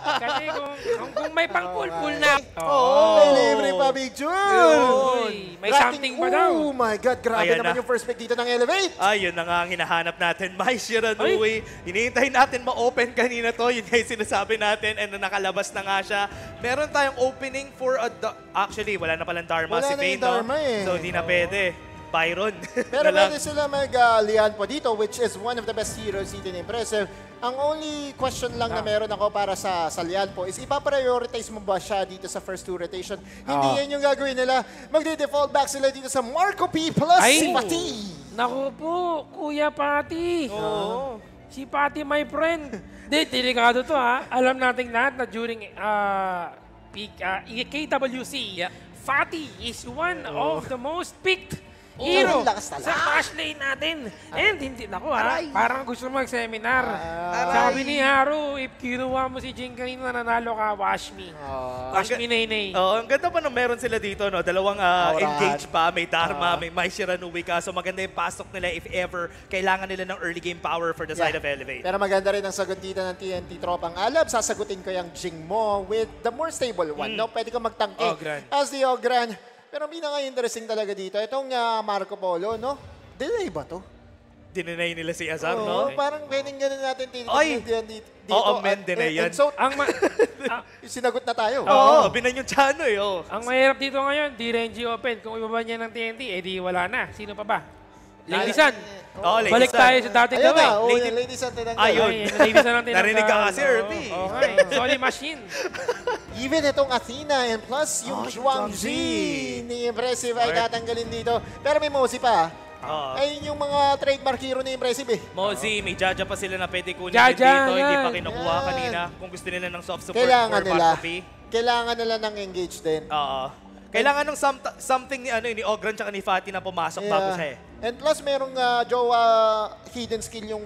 Kasi kung may pang-pool na. May libre pa, Big Jun! May something pa daw. Oh my God, grabe Ayan naman na. yung first pick dito ng Elevate. Ayun na nga ang hinahanap natin. Mai Shiranui. Hinihintay natin ma-open kanina to. Yun nga yung sinasabi natin and nakalabas na nga siya. Meron tayong opening for a... Actually, wala na palang Dharma Wala si na Vayne, yung Dharma eh. So, di na pwede. Byron. Pero na lang. pwede sila mag-lian po dito, which is one of the best heroes dito in Impressive. Ang only question lang na meron ako para sa lian po is ipaprioritize mo ba siya dito sa first two rotation? Hindi yan yung gagawin nila. Magde-default back sila dito sa Marco P plus si Pati. Naku po, Kuya Pati. Oo. Si Pati, my friend. Delikado to ha. Alam natin lahat na during KWC, Fatty is one of the most picked hero lakas talaga. sa Clash lane natin. And hindi, naku ha, parang gusto mag-seminar. Sabi ni Haru, if kinuha mo si Jing kanina, nanalo ka, wash me. Wash me, Nene. Oh, ang ganda pa nung meron sila dito, no? Dalawang engage pa, may Dharma, may Mai Shiranui ka. So maganda yung pasok nila if ever kailangan nila ng early game power for the side of Elevate. Pero maganda rin ang sagot dito ng TNT Tropang Alab. Sasagutin ko yung Jing mo with the more stable one. No? Pwede ko magtangke Ogran. as the Ogran. Pero pinaka-interesting talaga dito, itong Marco Polo, no? Delay ba to? Dininay nila si Azar, no? Parang pwedeng ganun natin Ay! tinitignan dito. Oo, men, dinay yan. And so, Ang sinagot na tayo. Oo, binan yung Chano, eh. Oh. ang mahirap dito ngayon, di Renji open. Kung ibaba niya ng TNT, edi wala na. Sino pa ba? Lady San. Oh, Lady Balik San. tayo sa dating Ayun gawin. na, Lady- ladies and tinanggal. Ayun. Lady San ang tinanggal. Narinig ka kasi, Irby. Okay. Sorry, machine. Even itong Athena and plus yung Zhuang Zhuang Ji Ji. ni Impressive ay tatanggalin dito. Pero may Mozi pa. Ayun yung mga trademark hero ni Impressive eh. Mozi, may Jaja pa sila na pwede kunin Jaja, din dito. Hindi yan. pa kinukuha Yan. kanina. Kung gusto nila ng soft support Kailangan for nila. Marco P. Kailangan nila ng engage din. Oo. Kailangan ng something ni ni Ogran tsaka ni Fatty na pumasok bago siya eh. And plus merong Jowa hidden skill yung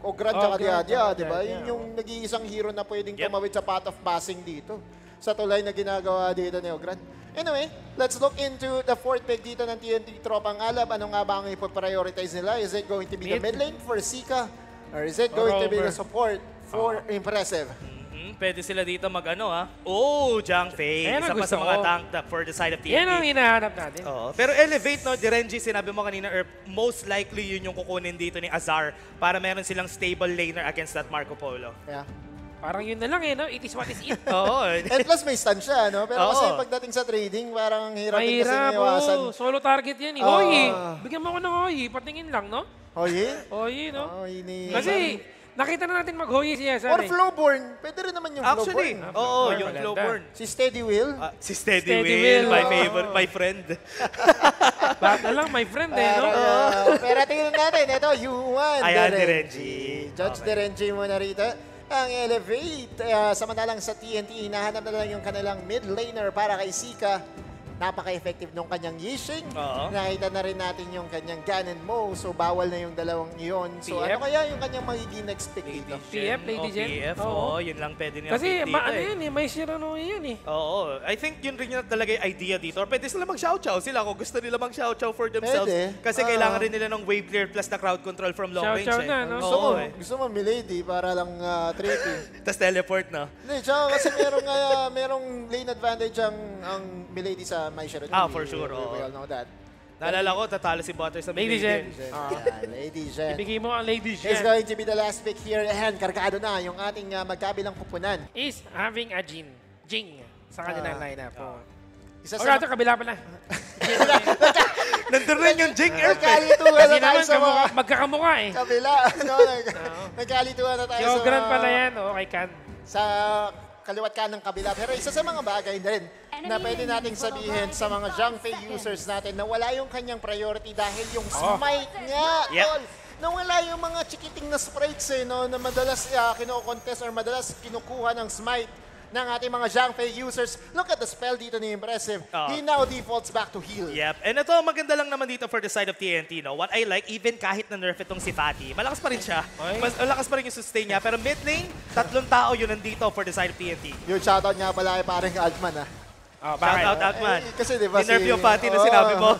Ogran tsaka Diadia, di ba? Yun yung nag-iisang hero na pwedeng tumawid sa path of passing dito. Sa tulay na ginagawa dito ni Ogran. Anyway, let's look into the fourth pick dito ng TNT Tropang Alab. Ano nga ba ang ipoprioritize nila? Is it going to be the mid lane for Sika? Or is it going to be the support for Impressive? Pwede sila dito mag-ano Oh, Jiang Fei. Ayan Isa ang pa gusto sa mga ko. tank for the side of TNT. Yan ang hinahanap natin. Oo. Pero Elevate, no, Renji, sinabi mo kanina, most likely yun yung kukunin dito ni Azar para meron silang stable laner against that Marco Polo. Yeah. Parang yun na lang no? It is what is it. Oo. And plus may stun siya, no? Pero kasi Oo. pagdating sa trading, parang hirap din kasi Mahirap, niwasan. Solo target yan eh. Hoy, bigyan mo ako ng hoy. Patingin lang, no? Hoy, Hoy, no? Kasi, nakita na natin mag-hoy siya. or Flowborn. Pwede rin naman yung Actually, Flowborn. oo, yung maganda. Flowborn. Si Steady Will. Si Steady Steady Will, Will. my favorite, my friend. Bata lang, my friend no? Pero tingnan natin, ito, Yuan Ayan, Derenji. Judge Derenji muna rito. Ang Elevate, samantalang sa TNT, hinahanap na lang yung kanilang mid laner para kay Sika. Napaka-effective nung kanyang Yishing. Nakita na rin natin yung kanyang Ganon Mo. So, bawal na yung dalawang iyon. So, PF? ano kaya yung kanyang magiging next pick dito? PF, Lady Jen? PF, Oo. yun lang pwede nila Kasi, pick dito ano yun eh, may Shiranui yan eh. Oo. I think yun rin yung talaga yung idea dito. Or pwede sila mag-chow-chow sila kung gusto nila mag-chow-chow for themselves. Pwede. Kasi kailangan rin nila ng wave clear plus na crowd control from long range. Chow-chow na, no? Oo, Gusto mo Milady para lang tricky. Tapos teleport, no? Hindi, tsaka kasi merong lane advantage ang Milady sa My Sharon. For sure. We all know that. Naalala ko, tatalo si Butter sa Lady Jen. Lady Jen. Ibigay mo ang Lady Is Jen. going to be the last pick here. And kargado na yung ating magkabilang pupunan. Is having a Jing sa kanilang lineup. Isa O natin, kabila pala. Nandun rin yung Jing Airpet. Nagkalituhan na Kasi tayo naman, sa mga magkakamukha eh. kabila. Nagkalituhan na tayo Si sa Ogran mga... pala yan, kay Kan. Sa kaliwat ka ng kabila. Pero isa sa mga bagay din na pwede nating sabihin sa mga Zhangfei users natin na wala yung kanyang priority dahil yung smite nga, tol. Nawala yung mga chikiting na sprites no, na madalas kino-contest or madalas kinukuha ng smite ng ating mga Zhangfei users. Look at the spell dito ni Impressive. He now defaults back to heal. Yep. And ito, maganda lang naman dito for the side of TNT, no? What I like, even kahit na-nerf itong si Fatty, malakas pa rin siya. Malakas pa rin yung sustain niya. Pero mid lane, 3 tao yun nandito for the side of TNT. Yung shoutout nga pala ay parang Altman Shout out, Altman. Kasi diba Dinerf yung Fatty na sinabi mo.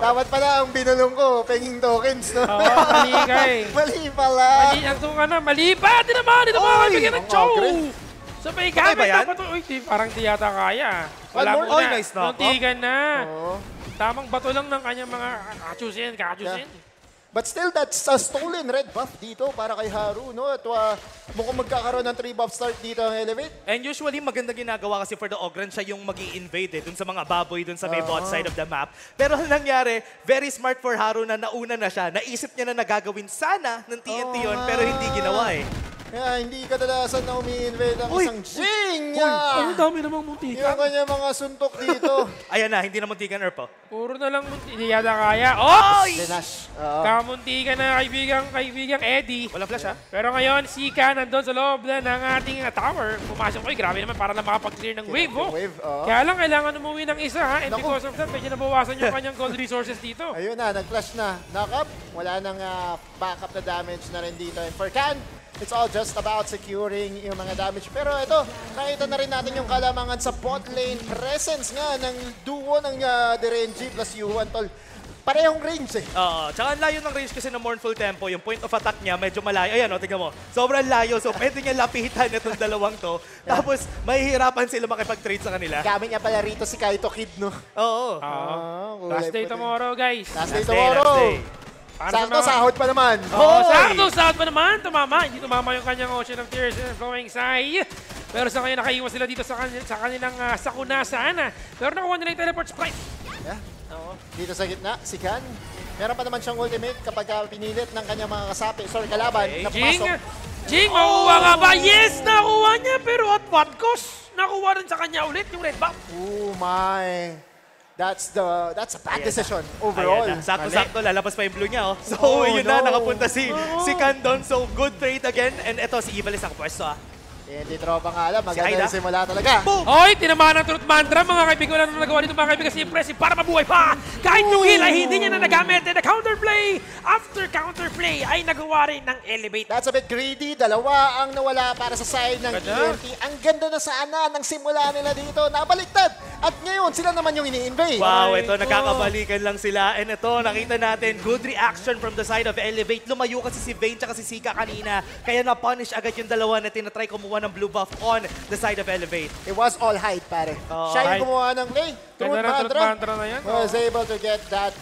Dapat pala ang binulong ko, penging tokens, no? Mali ka eh. Mali pala. Mali, ang tunga na. Mali pa! Di naman! Di naman! Bigyan ng chow! Sabay Okay ba gamit yan? dapat. Uy, parang di yata kaya. Wala more. muna. Oy, nice knock. Muntikan na. Oo. Tamang bato lang ng kanyang mga kachusin. But still, that's a stolen red buff dito para kay Haru, no? At mukhang magkakaroon ng 3 buff start dito ang Elevate. And usually, maganda ginagawa kasi for the Ogren, siya yung mag-i-invade dun sa mga baboy dun sa may bot side of the map. Pero ang nangyari, very smart for Haru na nauna na siya. Naisip niya na nagagawin sana ng TNT yun, pero hindi ginawa eh. Kaya hindi kadalasan na umi-invade ang Uy! isang Jing! Ang dami namang muntikan. Yung kanya mga suntok dito. Ayan na, hindi na muntikan Earth po. Puro na lang muntikan. Hindi yata kaya. Oy! Dinash. Kamuntikan na kaibigang Eddie. Walang flash ha? Pero ngayon, Sika nandun sa loob na ng ating tower. Pumasok ko, grabe naman para lang makapag-clear ng wave. Oh. Wave, Kaya lang, kailangan umuwi ng isa. Ha? And Naku. because of that, medyo nabawasan yung kanyang gold resources dito. Ayun na, nag-flash na. Knock up. Wala nang backup na damage na rin dito. And for Can, it's all just about securing yung mga damage. Pero ito, nakita na rin natin yung kalamangan sa bot lane presence nga ng duo ng Derenji plus Yuan, tol. Parehong range eh. Oo, tsaka ang layo ng range kasi ng Mournful Tempo, yung point of attack niya medyo malayo. Ayan o, tingnan mo. Sobrang layo, so pwede niya lapitan itong dalawang to. Tapos, mahihirapan sila makipag-trade sa kanila. Gamit niya pala rito si Kaito Kid, no? Oo. Last day tomorrow, guys. Last day Last day, tomorrow. last day. Para sa Sakto, mga- sahod pa naman. Oo, Hoy! sakto pa naman. Tumama. Hindi tumama yung kanyang Ocean of Tears and Flowing Sigh. Pero sa kanya nakaiwas sila dito sa kanilang sakunasan. Pero nakuha nila yung teleport sprite. Yeah. Dito sa gitna, si Can. Meron pa naman siyang ultimate kapag pinilit ng kanyang mga kasapi. Sorry, kalaban na Jing! pumasok. Jing, makuha nga ba? Yes, nakuha niya. Pero at what cost? Nakuha rin sa kanya ulit yung red buff. Oh my. That's a bad decision overall. Ayan na, sakto-sakto, lalabas pa yung blue niya. Oh. So, Oh, yun na, no. nakapunta si Can doon. So, good trade again. And eto, si Ivalice ang pwesto ah. Hindi tropa nga alam, maganda Aida. yung simula talaga. Boom! Hoy, tinamaan ng truth mantra, mga kaibigan. Wala na nagawa dito, mga kaibigan. Si Impressive para mabuhay pa. Kahit yung heal ay hindi niya na nagamit. And the counterplay, after counterplay, ay nagawa rin ng elevate. That's a bit greedy. Dalawa ang nawala para sa side ng Ganda. TNT. Ang ganda na sana ng simula nila dito. Nabaliktad. At ngayon, sila naman yung ini-invade. Wow, Ay, ito, ko. nakakabalikan lang sila. And ito, nakita natin, good reaction from the side of Elevate. Lumayo kasi si Vayne tsaka si Sika kanina. Kaya na-punish agad yung dalawa na tinatry kumuha ng blue buff on the side of Elevate. It was all hide, pare. Oh, Siya hide. yung gumawa ng play. Truth Ganda ng truth mantra. mantra na yan. Was able to get that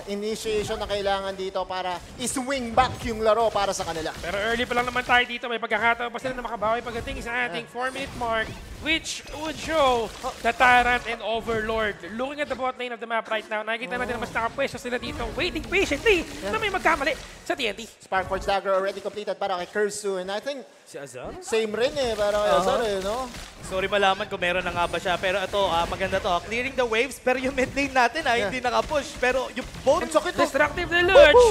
initiation na kailangan dito para i-swing back yung laro para sa kanila. Pero early pa lang naman tayo dito. May pagkakataon pa sila na makabawi pagdating sa ating 4-minute mark, which would show the Tyrant and Overlord. Looking at the bot lane of the map right now, nakikita natin na mas nakapwesto sila dito, waiting patiently na may magkamali sa TNT. Sparkforge Dagger already completed para kay Kursu. And I think Si Azar? same rin eh, para kay Azar eh, no? Sorry malaman kung meron na nga ba siya. Pero ito, maganda to. Clearing the waves, pero yung mid lane natin hindi nakapush. Pero yung both... Ang sakit no? Destructive Deluge.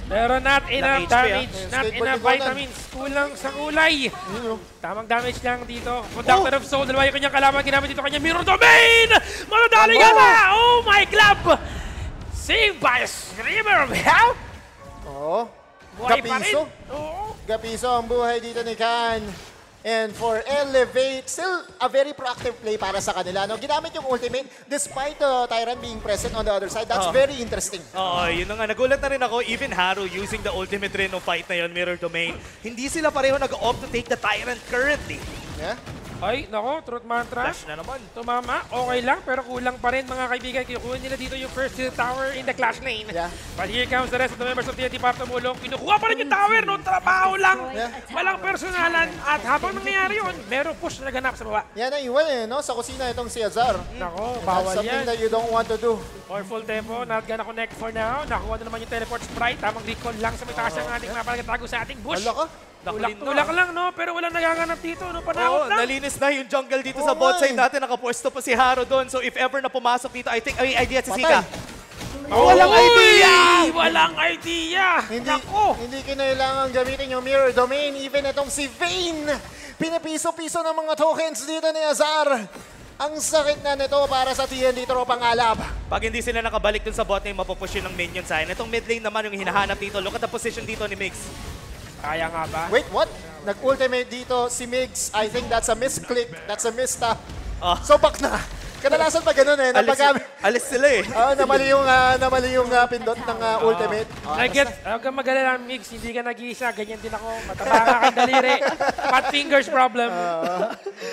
Pero not enough HP, damage, not Skateboard enough ni Conan. vitamins. Kulang sa kulay. Yun, no? Tamang damage lang dito. Conductor of Soul, dalawa yung kanyang kalaban. Ginamit dito kanyang Mirror Domain! Manadali ka na! Oh my club! Saved by a Screamer of Hell! Oo. Buhay pa rin. Gapiso. Oo. Gapiso ang buhay dito ni Can. And for Elevate, still a very proactive play para sa kanila. No? Ginamit yung ultimate despite Tyrant being present on the other side. That's very interesting. Oo, yun na nga. Nagulat na rin ako. Even Haru using the ultimate rin ng fight na yun, Mirror Domain. Hindi sila pareho nag-opt to take the Tyrant currently. Yeah? Ay, nako, Truth Mantra. Flash na naman. Tumama, okay lang, pero kulang pa rin mga kaibigan. Kinukuha nila dito yung first tower in the Clash Lane. Yeah. But here comes the rest of the members of TNT para tumulong. Kinukuha pa rin yung tower, no? Trabaho lang. Yeah. Walang personalan. At habang nangyayari yun, merong push na ganap sa baba. Yan ang iwan eh, no? Sa kusina itong si Azar. Nako, That's bawal something yan. that you don't want to do. Or full tempo, not gonna connect for now. Nakuha na naman yung teleport sprite. Tamang recall lang sa may taas ng ating mapalagatago sa ating bush. Wala ka? Tulak lang, no? Pero walang nagaganap dito, no? Oo, Panahon lang. nalinis na yung jungle dito sa Oo bot nga side eh. natin. Nakapwesto pa si Haru doon. So if ever na pumasok dito, I think, may idea si Patay. Sika. Walang idea! Walang idea! Nako! Hindi kinailangan gamitin yung Mirror Domain. Even itong si Vayne. Pinapiso-piso ng mga tokens dito ni Azar. Ang sakit na nito para sa TNT Tropang Alab. Pag hindi sila nakabalik dun sa bot lane, mapupush yun ng minion side. Itong mid lane naman yung hinahanap dito. Look at the position dito ni Migs. Kaya nga ba? Wait, what? Nag-ultimate dito si Migs. I think that's a misclick. That's a mistap. Ah. So back na. Kadalasan pa ganun eh. Alis sila eh. Namali yung pindot ng ultimate. Huwag kang mag-alala, Migs. Hindi ka nag-iisa. Ganyan din ako. Mataba ka kang daliri. Fat fingers problem.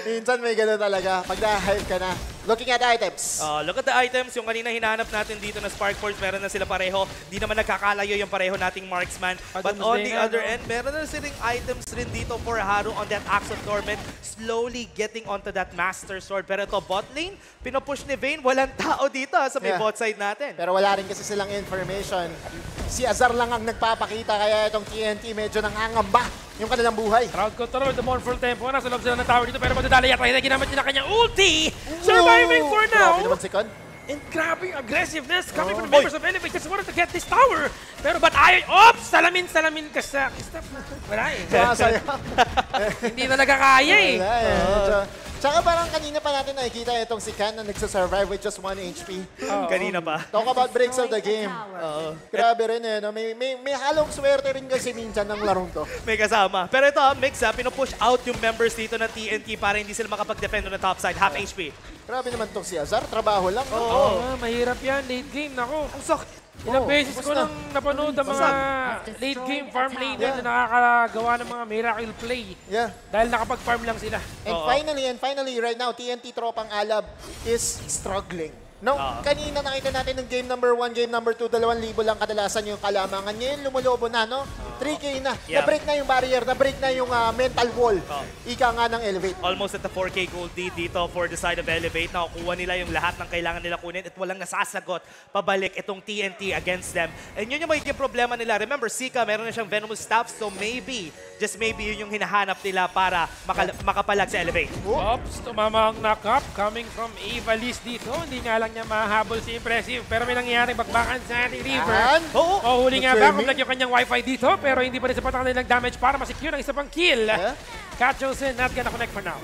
Minsan may ganun talaga. Pag na-hype ka na. Looking at items. Look at the items. Yung kanina hinahanap natin dito na Spark Force, meron na sila pareho. Di naman nagkakalayo yung pareho nating marksman. But on the other end, meron na silang items rin dito for Haru on that Axe of Torment. Slowly getting onto that Master Sword. Pero ito, bot lane, pinupush ni Vayne. Walang tao dito sa may bot side natin. Pero wala rin kasi silang information. Si Azar lang ang nagpapakita, kaya itong TNT medyo nangangamba yung kanilang buhay. Crowd control, the Mournful Tempo. Nasa loob sila ng tower dito, pero madadali yata. Hindi ginamit niya kanyang ulti. Surviving for now. Grabe naman si Con. And grabe yung aggressiveness coming from the members of Elevate. Just wanted to get this tower. Pero ba't ayaw? Oops! Salamin ka sa... Wala eh. Hindi na nagkakaya eh. Wala eh. Tsaka parang kanina pa natin nakikita itong si Kan na nagsasurvive with just 1 HP. Kanina pa. Talk about breaks of the game. Grabe rin eh. No? May halong swerte rin kasi minsan ng larong to. May kasama. Pero ito, Mix, pinupush out yung members dito ng TNT para hindi sila makapag-defend on the top side. Half HP. Grabe naman tong si Azar. Trabaho lang. Mahirap yan. Late game. Nako. Ang sakit. Ilang beses ko nang napanood ang mga late game farm laner na nakakagawa ng mga miracle play. Yeah. Dahil nakapag-farm lang sila. And finally, right now, TNT Tropang Alab is struggling. No, kanina nakita natin ng game number 1, game number 2, 2,000 lang kadalasan yung kalamangan. Ngayon lumulobo na, no? 3K na. Na-break na yung barrier, na-break na yung mental wall. Ika nga ng Elevate. Almost at the 4K gold lead dito for the side of Elevate. Nakukuha nila yung lahat ng kailangan nila kunin at walang nasasagot pabalik itong TNT against them. And yun yung magiging problema nila. Remember, Sika, meron na siyang Venomous Staff, so maybe, just maybe yun yung hinahanap nila para makapalag sa Elevate. Oops, tumama ang knock-up coming from Evalis dito. Hindi nga lang niya mahabol si Impressive. Pero may nangyaring bagbakan sa ating River. Huli nga ba, kumlag yung kanyang wifi dito. Pero hindi pa rin sapat ang kanilang damage para masecure ang isa pang kill. Cat Johnson not gonna connect for now.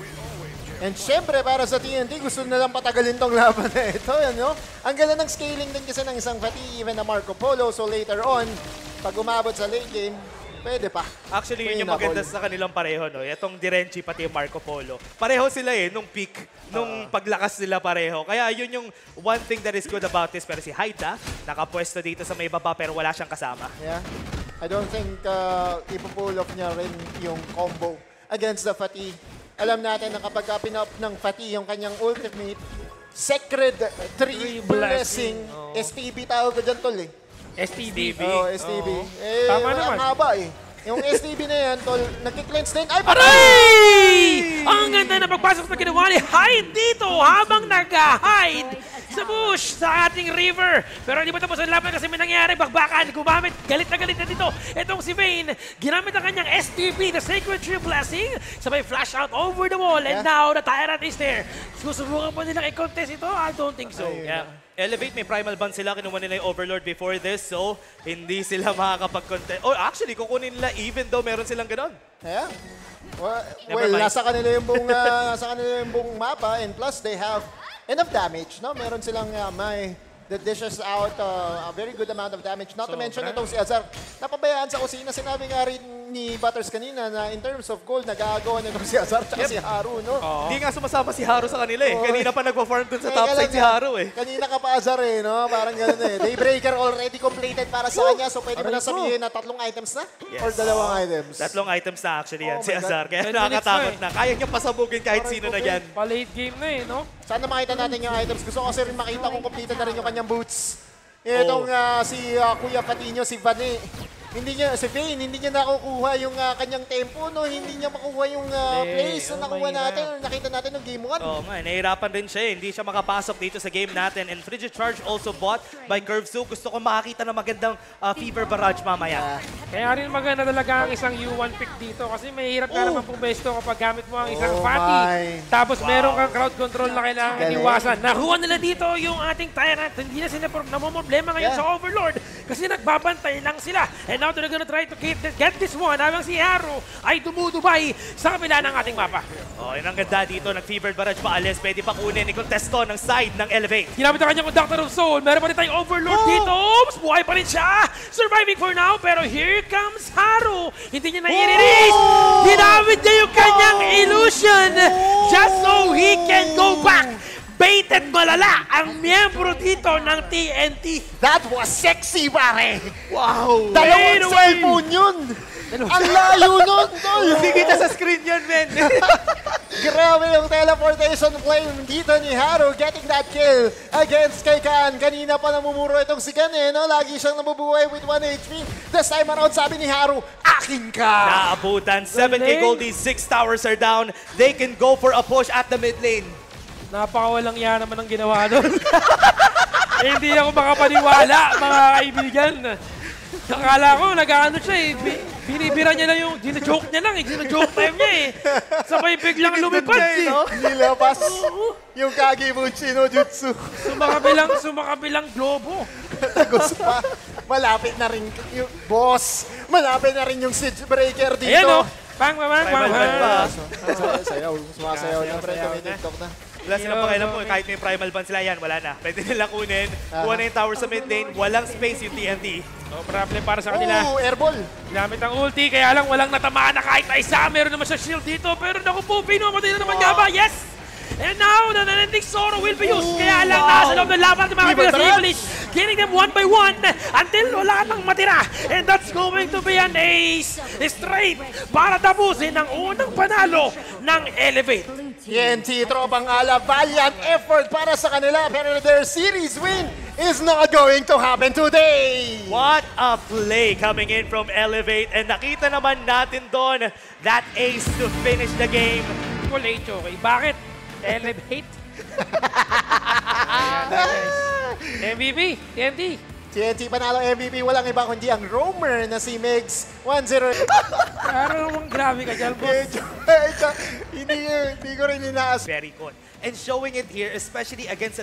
And syempre, para sa TNT, gusto na lang patagalin tong laban na ito. Ano? Ang ganda ng scaling din kasi ng isang Fati, even na Marco Polo. So later on, pag umabot sa late game, pwede pa. Actually, yun yung maganda sa kanilang pareho, no? Itong Direnchi pati yung Marco Polo. Pareho sila nung peak, nung paglakas nila pareho. Kaya yun yung one thing that is good about this. Pero si Haida, nakapwesto dito sa may baba pero wala siyang kasama. Yeah. I don't think ipupull off niya rin yung combo against the Fati. Alam natin na kapag pin-up ng Fati yung kanyang ultimate, Sacred Tree Blessing, STB tawag ko dyan, tol eh. STB. STB. Tama wala naman. haba eh. Yung STB na yan, tol, nagki-cleanse din. Ay, Aray! Ang ganda na pagpasok na ginawa ni Hyde dito habang nag-hide sa bush sa ating River. Pero hindi pa tapos ang laban kasi may nangyari. Bagbakan, gumamit. Galit na dito. Itong si Vayne, ginamit ang kanyang STB, the Sacred Tree Blessing. Sabay flash out over the wall. And now, the Tyrant is there. Susubukan pa nilang i-contest ito? I don't think so. Yeah. Elevate, may primal band sila. Kinuha nila yung Overlord before this. So, hindi sila makakapag-contest. Or actually, kukunin nila even though meron silang ganon. Yeah. Well, nasa kanila yung buong mapa. And plus, they have enough damage. No? Meron silang that dishes out a very good amount of damage. Not to mention itong si Azar. Napabayaan sa kusina. Sinabi nga rin ni Butters kanina na in terms of gold, nagagawa na itong si Azar at si Haru. No? Hindi nga sumasama si Haru sa kanila eh. Kanina pa nagpa-farm dun sa top side si Haru eh. Kanina ka pa Azar eh. No? Parang ganun eh. Daybreaker already completed para sa kanya. So pwede mo na sabihin na 3 items na? Yes. Or 2 items? 3 items na actually yan si my God. Azar. Kaya nakakatakot na. Kaya niya pasabugin kahit sino na yan. Pa-late game na eh, no? Sana makita natin yung items. Gusto ko kasi rin makita kung completed na rin yung kanyang boots. Itong si Kuya Patino, si Vane. Si Vayne, hindi niya nakukuha yung kanyang tempo, no? Hindi niya makuha yung place na nakuha natin. Nakita natin ng game 1. Oo nga, nahihirapan rin siya. Hindi siya makapasok dito sa game natin. And Frigid Charge also bought by Curve Zoo. Gusto ko makakita ng magandang Fever Barrage mamaya. Kaya rin maganda talaga ang isang U1 pick dito kasi mahirap ka naman pumesto kapag gamit mo ang isang Fati. Tapos meron kang crowd control na kailangan iwasan. Nakuha nila dito yung ating Tyrant. Hindi na sila namumblema ngayon sa Overlord kasi nagbabantay lang sila. And now they're gonna try to get this one habang si Haru ay dumudubay sa kabila ng ating mapa. Yun ang ganda dito. Nag-Fever Barrage pa alis. Pwede pa kunin ni Contesto ng side ng Elevate. Ginamit ang kanyang Conductor of Soul. Meron pa rin tayong Overlord dito. Oops, buhay pa rin siya. Surviving for now. Pero here comes Haru. Hindi niya na-i-release. Ginamit niya yung kanyang illusion just so he can go back. baited malala ang miyembro dito ng TNT. That was sexy, pare! Wow! Dalawang Anyway. cellphone yun! Ang layo nun, tol! Hindi kita sa screen yun, men. Grabe yung teleportation flame dito ni Haru getting that kill against kay Kan. Kanina pa namumuro itong si Kan eh, no? Lagi siyang nabubuhay with 1 HP. This time around, sabi ni Haru, akin ka! Naabutan. 7k goldies, 6 towers are down. They can go for a push at the mid lane. Napakawalang yan naman ang ginawa doon. Hindi ako makapaniwala, mga kaibigan. Akala ko, nag-ano siya eh. Binibira niya lang yung, gina-joke niya lang eh. Gina-joke time niya eh. Sabay biglang lumipad eh. Nilabas yung Kagebunshin no Jutsu. Sumakabilang globo. Tagos pa. Malapit na rin yung boss. Malapit na rin yung Siege Breaker dito. Ayan o. Bang, bang, bang, bang. Primal Band pa. Sayaw. Sumasayaw na pre. Tumitiktok na. Wala silang pakialam po. Kahit may primal band sila yan, wala na. Pwede nilang kunin. Kuha na yung tower sa mid lane. Walang space yung TNT. No problem para sa kanila. Oh, airball. Ginamit ang ulti, kaya lang walang natamaan na kahit na isa. Meron naman siya shield dito, pero naku po, pinamatay na naman nga ba? Yes! And now, the nananding Zoro will be used. Kaya lang nasa loob ng laban ng mga Even Pilas English. Killing them one by one until wala nang matira. And that's going to be an ace straight para tapusin ang unang panalo ng Elevate. TNT, tropang ala, valiant effort para sa kanila. Pero their series win is not going to happen today. What a play coming in from Elevate. And nakita naman natin doon that ace to finish the game. Kulay okay. Bakit? Elevate? MVP, TNT. TNT panalo MVP, walang iba kundi ang roamer na si Megs 1-0. Parang namang grabe ka dyan, boss. Hindi ko rin inaas. Very good. And showing it here, especially against